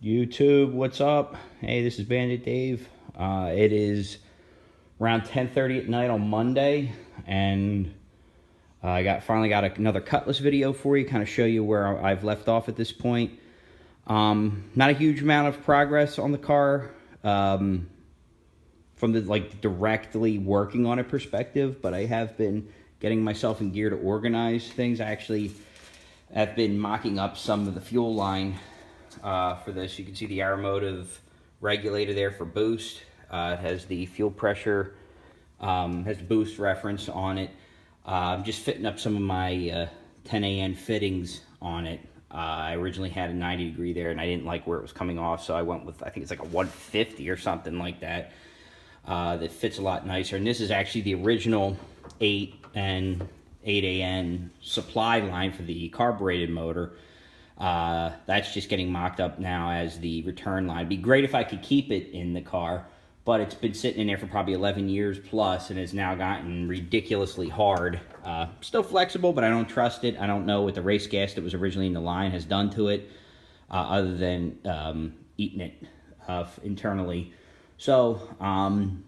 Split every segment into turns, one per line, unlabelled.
YouTube, what's up? Hey, this is Bandit Dave. It is around 10:30 at night on Monday, and I finally got another Cutlass video for you, kind of show you where I've left off at this point. Not a huge amount of progress on the car from the directly working on it perspective, but I have been getting myself in gear to organize things. I actually have been mocking up some of the fuel line for this. You can see the Aeromotive regulator there for boost. It has the fuel pressure, has the boost reference on it. I'm just fitting up some of my 10AN fittings on it. I originally had a 90 degree there, and I didn't like where it was coming off, so I went with, I think it's like a 150 or something like that. That fits a lot nicer. And this is actually the original 8 and 8AN supply line for the carbureted motor. That's just getting mocked up now as the return line. It'd be great if I could keep it in the car, but it's been sitting in there for probably 11 years plus and has now gotten ridiculously hard. Still flexible, but I don't trust it. I don't know what the race gas that was originally in the line has done to it, other than eating it internally. So I'm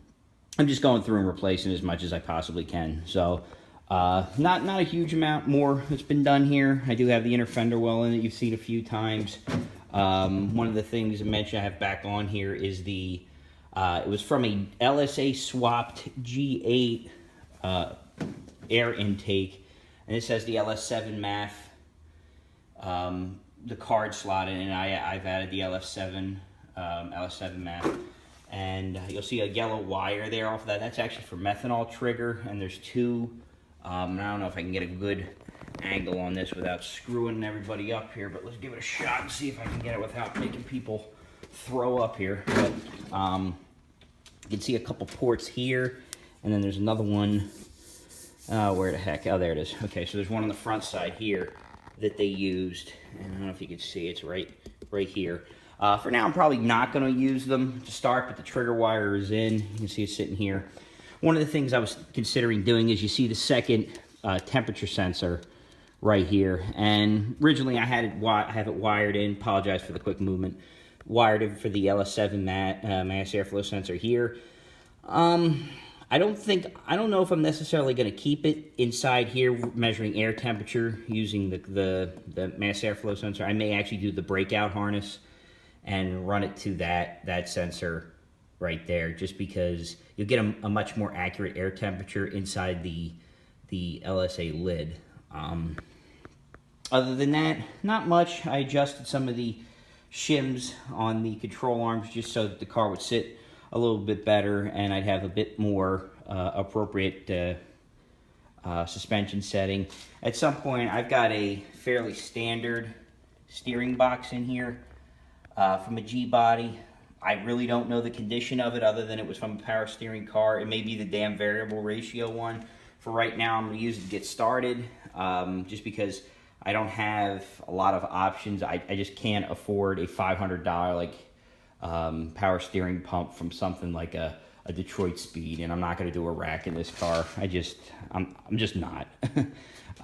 just going through and replacing as much as I possibly can. So not a huge amount more that's been done here. I do have the inner fender well in it. You've seen a few times. One of the things I mentioned I have back on here is the it was from a LSA swapped G8 air intake, and this has the LS7 MAF, the card slot in, and I've added the LS7 MAF. And you'll see a yellow wire there off of that. That's actually for methanol trigger, and there's two. I don't know if I can get a good angle on this without screwing everybody up here, but let's give it a shot and see if I can get it without making people throw up here. But you can see a couple ports here, and then there's another one. Where the heck? Oh, there it is. Okay, so there's one on the front side here that they used, and I don't know if you can see. It's right here. For now, I'm probably not going to use them to start, but the trigger wire is in. You can see it sitting here. One of the things I was considering doing is you see the second temperature sensor right here. And originally I have it wired in. Apologize for the quick movement. Wired in for the LS7 mass airflow sensor here. I don't know if I'm necessarily going to keep it inside here measuring air temperature using the mass airflow sensor. I may actually do the breakout harness and run it to that sensor right there, just because you'll get a much more accurate air temperature inside the LSA lid. Other than that, not much. I adjusted some of the shims on the control arms just so that the car would sit a little bit better, and I'd have a bit more appropriate suspension setting. At some point, I've got a fairly standard steering box in here from a G-body. I really don't know the condition of it other than it was from a power steering car. It may be the damn variable ratio one. For right now, I'm going to use it to get started, just because I don't have a lot of options. I just can't afford a $500 power steering pump from something like a Detroit Speed, and I'm not going to do a rack in this car. I'm just not.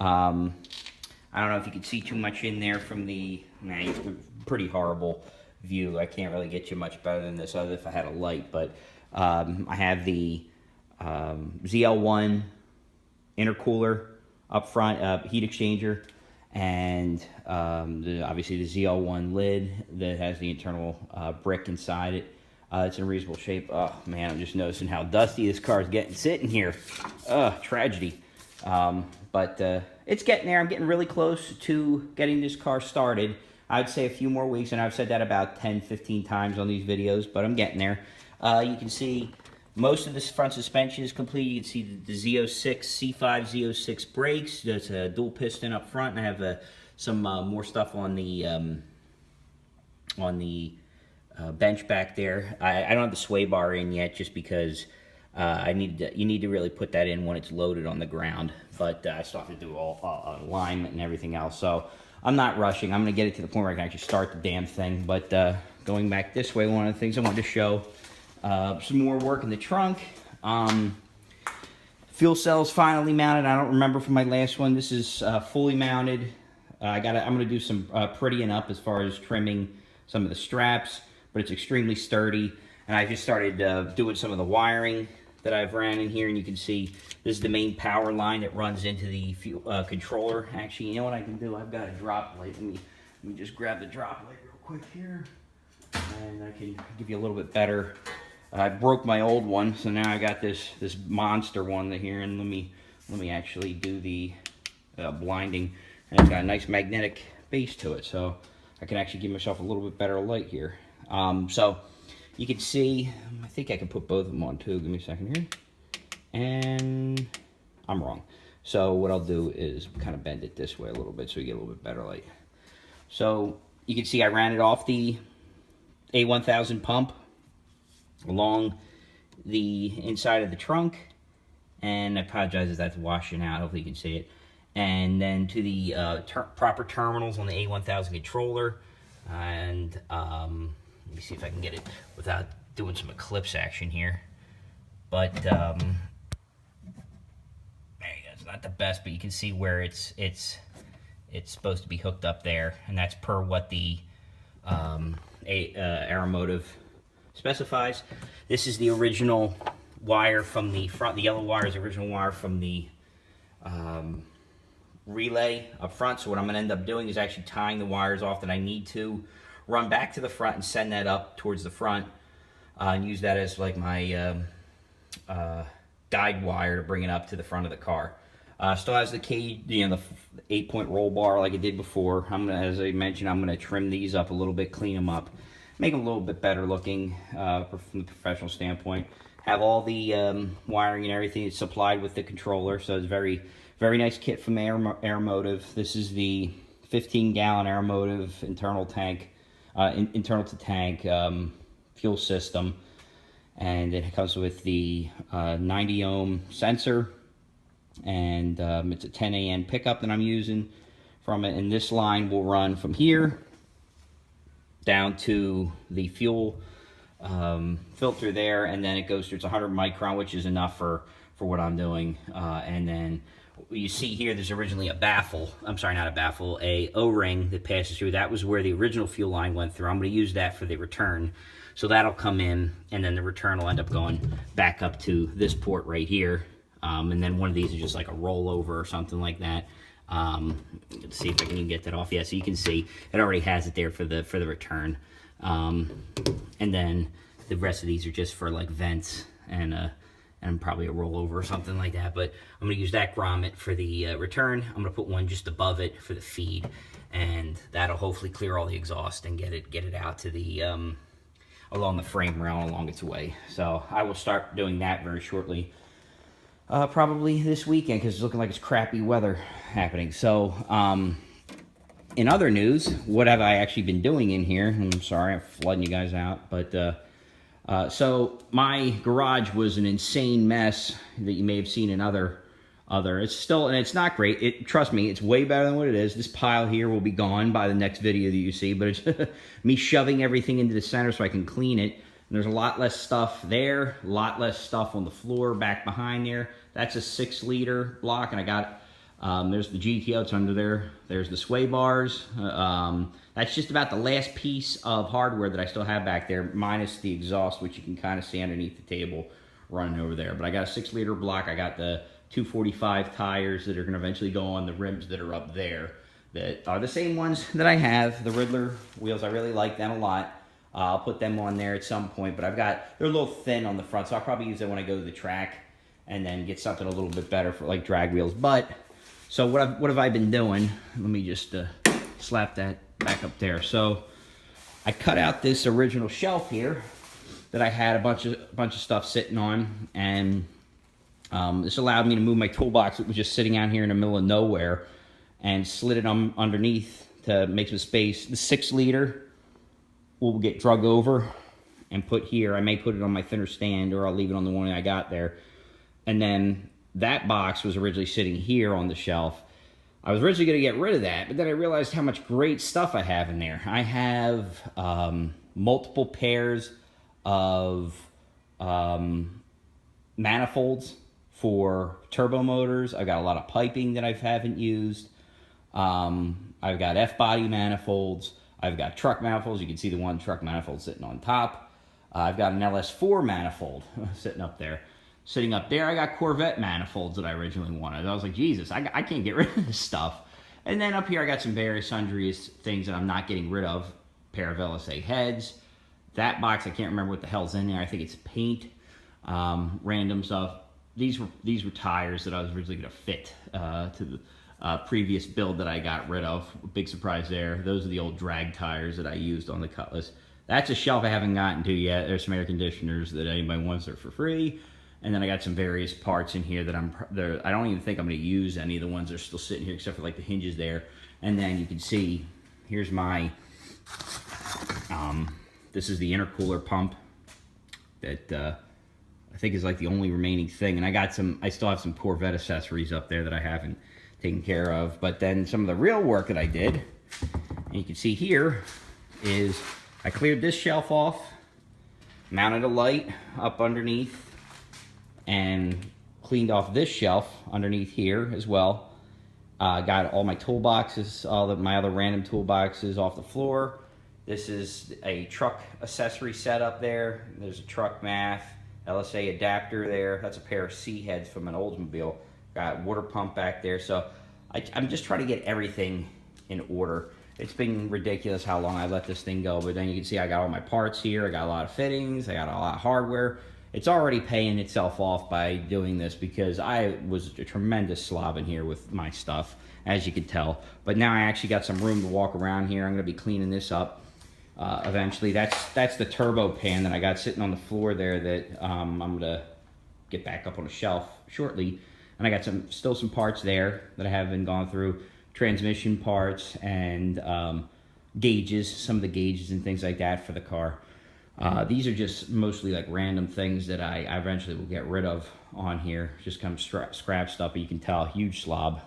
I don't know if you can see too much in there from the pretty horrible view. I can't really get you much better than this other if I had a light, but I have the ZL1 intercooler up front, heat exchanger, and obviously the ZL1 lid that has the internal brick inside it. It's in reasonable shape. Oh man, I'm just noticing how dusty this car is getting sitting here. Tragedy. But it's getting there. I'm getting really close to getting this car started. I'd say a few more weeks, and I've said that about 10-15 times on these videos, but I'm getting there. You can see most of this front suspension is complete. You can see the Z06 C5 Z06 brakes. There's a dual piston up front, and I have some more stuff on the bench back there. I don't have the sway bar in yet, just because you need to really put that in when it's loaded on the ground. But I still have to do all alignment and everything else. So I'm not rushing. I'm going to get it to the point where I can actually start the damn thing. But going back this way, one of the things I wanted to show, some more work in the trunk. Fuel cell's finally mounted. I don't remember from my last one. This is fully mounted. I'm going to do some prettying up as far as trimming some of the straps, but it's extremely sturdy. And I just started doing some of the wiring that I've ran in here, and you can see this is the main power line that runs into the fuel, controller. Actually, you know what I can do? I've got a drop light. Let me just grab the drop light real quick here, and I can give you a little bit better. I broke my old one, so now I got this monster one here, and let me actually do the blinding. And it's got a nice magnetic base to it, so I can actually give myself a little bit better light here. So you can see, I think I can put both of them on too. Give me a second here. And I'm wrong. So what I'll do is kind of bend it this way a little bit so you get a little bit better light. So you can see I ran it off the A1000 pump along the inside of the trunk, and I apologize if that's washing out. Hopefully you can see it. And then to the proper terminals on the A1000 controller, and let me see if I can get it without doing some eclipse action here. But there you go. It's not the best, but you can see where it's supposed to be hooked up there, and that's per what the Aeromotive specifies. This is the original wire from the front. The yellow wire is the original wire from the relay up front. So what I'm going to end up doing is actually tying the wires off that I need to, run back to the front and send that up towards the front, and use that as like my guide wire to bring it up to the front of the car. Still has the cage, you know, the 8-point roll bar like I did before. As I mentioned, I'm gonna trim these up a little bit, clean them up, make them a little bit better looking from the professional standpoint. Have all the wiring and everything supplied with the controller, so it's very nice kit from Aeromotive. This is the 15-gallon Aeromotive internal tank, internal to tank fuel system, and it comes with the 90 ohm sensor, and it's a 10 AN pickup that I'm using from it. And this line will run from here down to the fuel filter there, and then it goes through. It's 100 micron, which is enough for what I'm doing. And then you see here, there's originally a baffle. I'm sorry, not a baffle, a O-ring that passes through. That was where the original fuel line went through. I'm going to use that for the return. So that'll come in, and then the return will end up going back up to this port right here. And then one of these is just like a rollover or something like that. Let's see if I can even get that off. Yeah, so you can see it already has it there for the return. And then the rest of these are just for like vents and probably a rollover or something like that. But I'm going to use that grommet for the return. I'm going to put one just above it for the feed, and that'll hopefully clear all the exhaust and get it out to the along the frame rail along its way. So I will start doing that very shortly. Probably this weekend, because it's looking like it's crappy weather happening. So, in other news, what have I actually been doing in here? I'm sorry, I'm flooding you guys out, but so my garage was an insane mess that you may have seen in other. It's still, and it's not great. Trust me, it's way better than what it is. This pile here will be gone by the next video that you see, but it's me shoving everything into the center so I can clean it. And there's a lot less stuff there, a lot less stuff on the floor back behind there. That's a 6-liter block, and I got, there's the GTO, it's under there. There's the sway bars. That's just about the last piece of hardware that I still have back there, minus the exhaust, which you can kind of see underneath the table running over there. But I got a 6-liter block. I got the 245 tires that are going to eventually go on the rims that are up there, that are the same ones that I have, the Riddler wheels. I really like them a lot. I'll put them on there at some point, but they're a little thin on the front, so I'll probably use them when I go to the track, and then get something a little bit better for like drag wheels. But so what have I been doing? Let me just slap that back up there. So I cut out this original shelf here that I had a bunch of stuff sitting on, and this allowed me to move my toolbox that was just sitting out here in the middle of nowhere, and slid it underneath to make some space. The 6-liter will get drug over and put here. I may put it on my thinner stand, or I'll leave it on the one I got there. And then that box was originally sitting here on the shelf. I was originally going to get rid of that, but then I realized how much great stuff I have in there. I have multiple pairs of manifolds for turbo motors. I've got a lot of piping that I haven't used. I've got F-body manifolds. I've got truck manifolds. You can see the one truck manifold sitting on top. I've got an LS4 manifold sitting up there. Sitting up there, I got Corvette manifolds that I originally wanted. I was like, Jesus, I can't get rid of this stuff. And then up here, I got some various sundries things that I'm not getting rid of. A pair of LSA heads. That box, I can't remember what the hell's in there. I think it's paint, random stuff. These were tires that I was originally going to fit to the previous build that I got rid of. Big surprise there. Those are the old drag tires that I used on the Cutlass. That's a shelf I haven't gotten to yet. There's some air conditioners that anybody wants there for free. And then I got some various parts in here that I don't even think I'm going to use any of the ones that are still sitting here except for like the hinges there. And then you can see, here's my, this is the intercooler pump that I think is like the only remaining thing. And I still have some Corvette accessories up there that I haven't taken care of. But then some of the real work that I did, and you can see here, is I cleared this shelf off, mounted a light up underneath, and cleaned off this shelf underneath here as well. Got all my toolboxes, my other random toolboxes off the floor. This is a truck accessory setup there. There's a truck math, LSA adapter there. That's a pair of C heads from an Oldsmobile. Got water pump back there. So I'm just trying to get everything in order. It's been ridiculous how long I let this thing go, but then you can see I got all my parts here. I got a lot of fittings. I got a lot of hardware. It's already paying itself off by doing this because I was a tremendous slob in here with my stuff, as you can tell. But now I actually got some room to walk around here. I'm going to be cleaning this up eventually. That's the turbo pan that I got sitting on the floor there that I'm going to get back up on a shelf shortly. And I got still some parts there that I haven't gone through. Transmission parts and gauges, some of the gauges and things like that for the car. These are just mostly like random things that I eventually will get rid of on here. Just kind of scrap stuff, but you can tell, huge slob.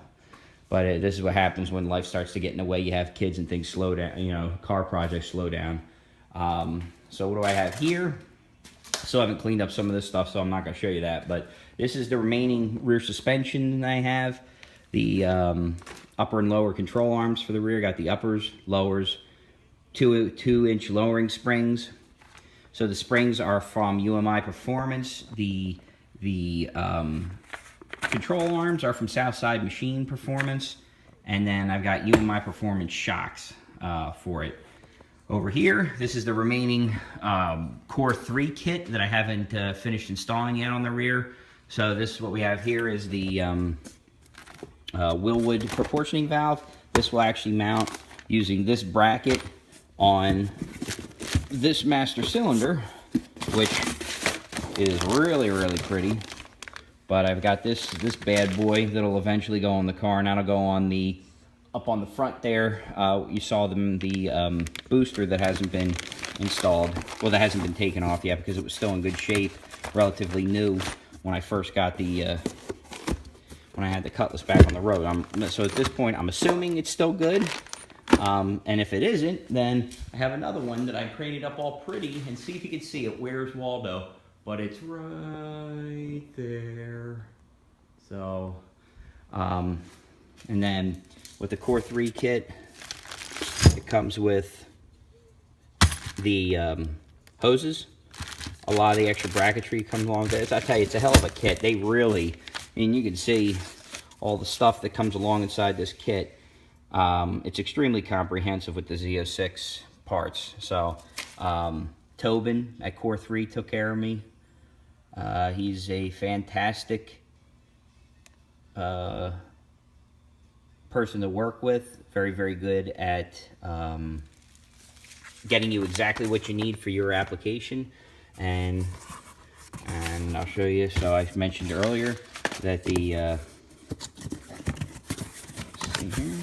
But this is what happens when life starts to get in the way. You have kids and things slow down, you know, car projects slow down. So what do I have here? Still haven't cleaned up some of this stuff, so I'm not going to show you that. But this is the remaining rear suspension that I have. The upper and lower control arms for the rear. Got the uppers, lowers, 2-inch lowering springs. So the springs are from UMI Performance. The control arms are from Southside Machine Performance. And then I've got UMI Performance shocks for it. Over here, this is the remaining Core 3 kit that I haven't finished installing yet on the rear. So this is what we have here is the Willwood proportioning valve. This will actually mount using this bracket on this master cylinder, which is really, really pretty. But I've got this bad boy that'll eventually go on the car, and that'll go on up on the front there. You saw the booster that hasn't been installed. Well, that hasn't been taken off yet because it was still in good shape, relatively new when I first got when I had the Cutlass back on the road. So at this point, I'm assuming it's still good. And if it isn't, then I have another one that I crated up all pretty, and see if you can see it. Where's Waldo? But it's right there. So, and then with the Core 3 kit, it comes with the hoses. A lot of the extra bracketry comes along with it. I tell you, it's a hell of a kit. They really, I mean, you can see all the stuff that comes along inside this kit. It's extremely comprehensive with the Z06 parts. So, Tobin at Core 3 took care of me. He's a fantastic person to work with. Very, very good at getting you exactly what you need for your application. And I'll show you. So I mentioned earlier that the see here.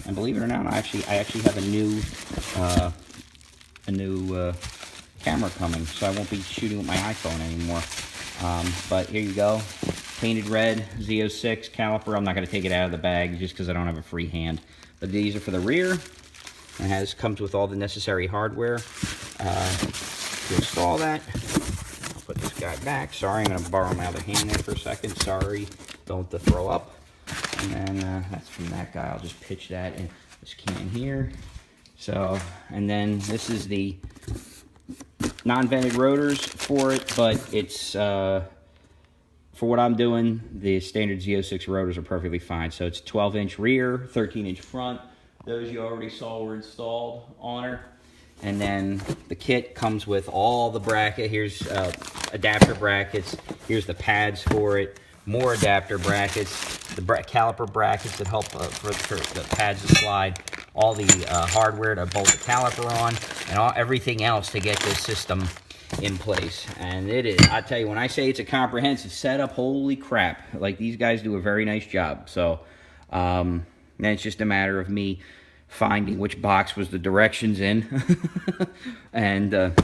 And believe it or not, I actually have a new camera coming, so I won't be shooting with my iPhone anymore. But here you go, painted red Z06 caliper. I'm not going to take it out of the bag just because I don't have a free hand. But these are for the rear. It comes with all the necessary hardware to install that. I'll put this guy back. Sorry, I'm going to borrow my other hand there for a second. Sorry, don't throw up. And then that's from that guy. I'll just pitch that in this can here. So, and then this is the non-vented rotors for it, but it's, for what I'm doing, the standard Z06 rotors are perfectly fine. So it's 12-inch rear, 13-inch front. Those you already saw were installed on her. And then the kit comes with all the bracket. Here's adapter brackets. Here's the pads for it. More adapter brackets. The caliper brackets that help for the pads to slide. All the hardware to bolt the caliper on. And everything else to get this system in place. And it is, I tell you, when I say it's a comprehensive setup, holy crap. Like, these guys do a very nice job. So, then it's just a matter of me finding which box was the directions in and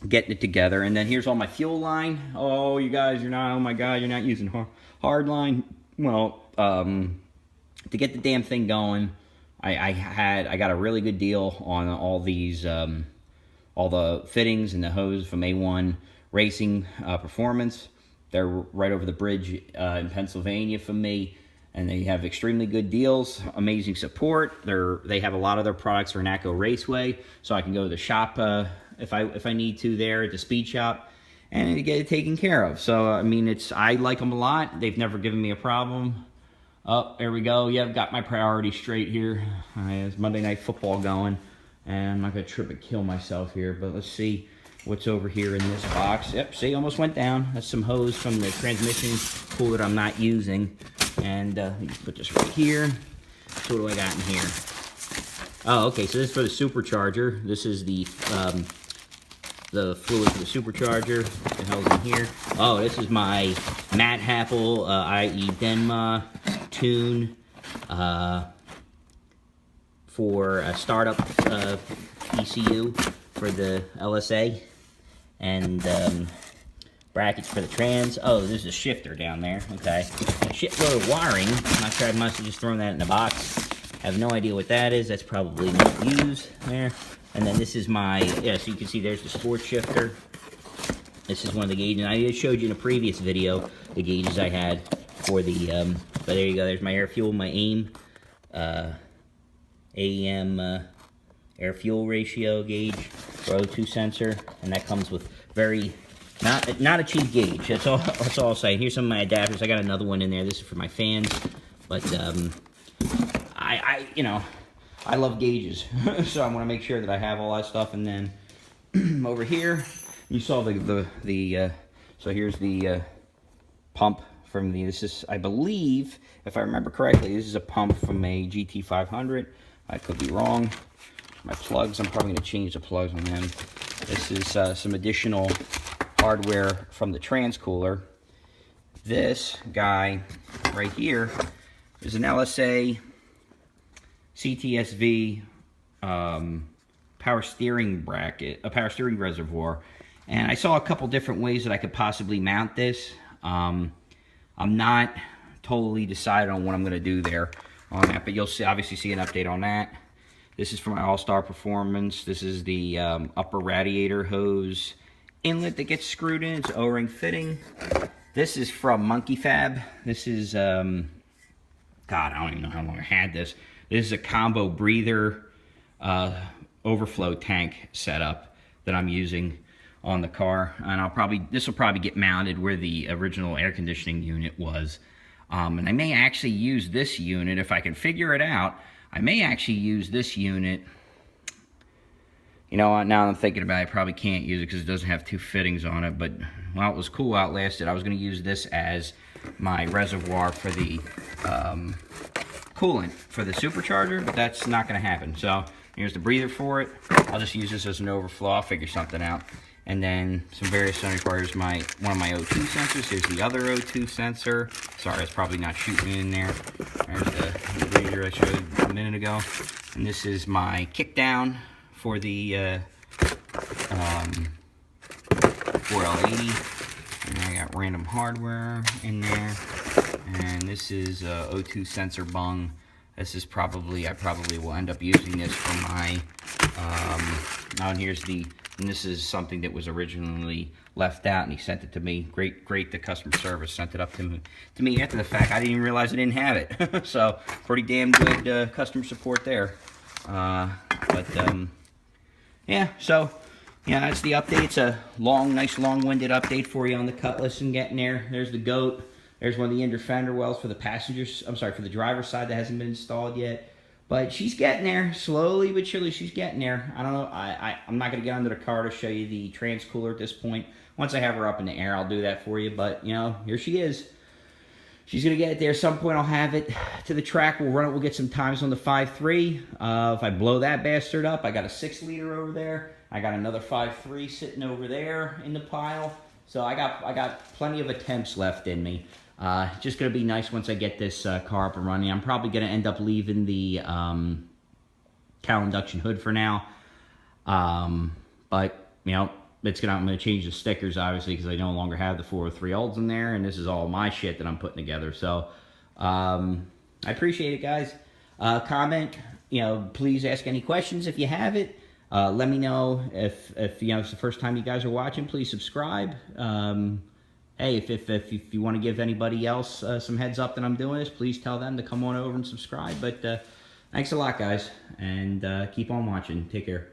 getting it together. And then here's all my fuel line. Oh, you guys, you're not, oh my God, you're not using hard line. Well, to get the damn thing going, I got a really good deal on all these, all the fittings and the hose from A1 Racing Performance. They're right over the bridge in Pennsylvania from me. And they have extremely good deals, amazing support. They have a lot of their products are in ACO Raceway, so I can go to the shop if I need to there at the speed shop and get it taken care of. So I mean, I like them a lot. They've never given me a problem. Oh, there we go. Yeah, I've got my priorities straight here. There's Monday Night Football going, and I'm not gonna trip and kill myself here. But let's see what's over here in this box. Yep, see, almost went down. That's some hose from the transmission pool that I'm not using. And let me put this right here. So what do I got in here? Oh, okay, so this is for the supercharger. This is the fluid for the supercharger. What the hell's in here? Oh, this is my Matt Happel, i.e. Denma tune for a startup ECU for the LSA. And brackets for the trans. Oh, there's a shifter down there. Okay. A shitload of wiring. I'm sure I must have just thrown that in the box. I have no idea what that is. That's probably not used there. And then this is my, yeah, so you can see there's the sports shifter. This is one of the gauges. I just showed you in a previous video the gauges I had for the, but there you go. There's my air fuel, my AIM, AEM air fuel ratio gauge for O2 sensor. And that comes with very, not a cheap gauge. That's all I'll say. Here's some of my adapters. I got another one in there. This is for my fans. But you know, I love gauges, so I want to make sure that I have all that stuff. And then over here, you saw so here's the pump from this is, I believe, if I remember correctly, this is a pump from a GT500. I could be wrong. My plugs, I'm probably going to change the plugs on them. This is some additional hardware from the transcooler. This guy right here is an LSA CTSV power steering bracket, a power steering reservoir. And I saw a couple different ways that I could possibly mount this. I'm not totally decided on what I'm going to do there on that, but you'll obviously see an update on that. This is for my All-Star Performance. This is the upper radiator hose inlet that gets screwed in. It's O-ring fitting. This is from Monkey Fab. This is, God, I don't even know how long I had this. This is a combo breather overflow tank setup that I'm using on the car. And this will probably get mounted where the original air conditioning unit was. And I may actually use this unit, if I can figure it out, I may actually use this unit. You know, now I'm thinking about it, I probably can't use it because it doesn't have two fittings on it, but while it was cool, outlasted, I was going to use this as my reservoir for the coolant for the supercharger, but that's not going to happen. So here's the breather for it. I'll just use this as an overflow. I'll figure something out. And then some various sensors. Here's one of my O2 sensors. Here's the other O2 sensor. Sorry, it's probably not shooting in there. There's the breather I showed a minute ago. And this is my kick down for the 4L80. And I got random hardware in there. And this is O2 sensor bung. This is I probably will end up using this for my, and this is something that was originally left out, and he sent it to me. Great, the customer service sent it up to me after the fact. I didn't even realize I didn't have it. So, pretty damn good customer support there. But yeah, so yeah, that's the update. It's a nice long-winded update for you on the Cutlass and getting there. There's the goat. There's one of the inner fender wells for the passengers. I'm sorry, for the driver's side that hasn't been installed yet. But she's getting there, slowly but surely. She's getting there. I don't know. I'm not gonna get under the car to show you the trans cooler at this point. Once I have her up in the air, I'll do that for you. But you know, here she is. She's going to get it there. At some point, I'll have it to the track. We'll run it. We'll get some times on the 5.3. If I blow that bastard up, I got a 6-liter over there. I got another 5.3 sitting over there in the pile. So I got plenty of attempts left in me. Just going to be nice once I get this car up and running. I'm probably going to end up leaving the cowl induction hood for now. But, you know, I'm going to change the stickers, obviously, because I no longer have the 403 olds in there, and this is all my shit that I'm putting together. So, I appreciate it, guys. Comment, you know, please ask any questions if you have it. Let me know if you know, it's the first time you guys are watching. Please subscribe. Hey, if you want to give anybody else some heads up that I'm doing this, please tell them to come on over and subscribe. But thanks a lot, guys, and keep on watching. Take care.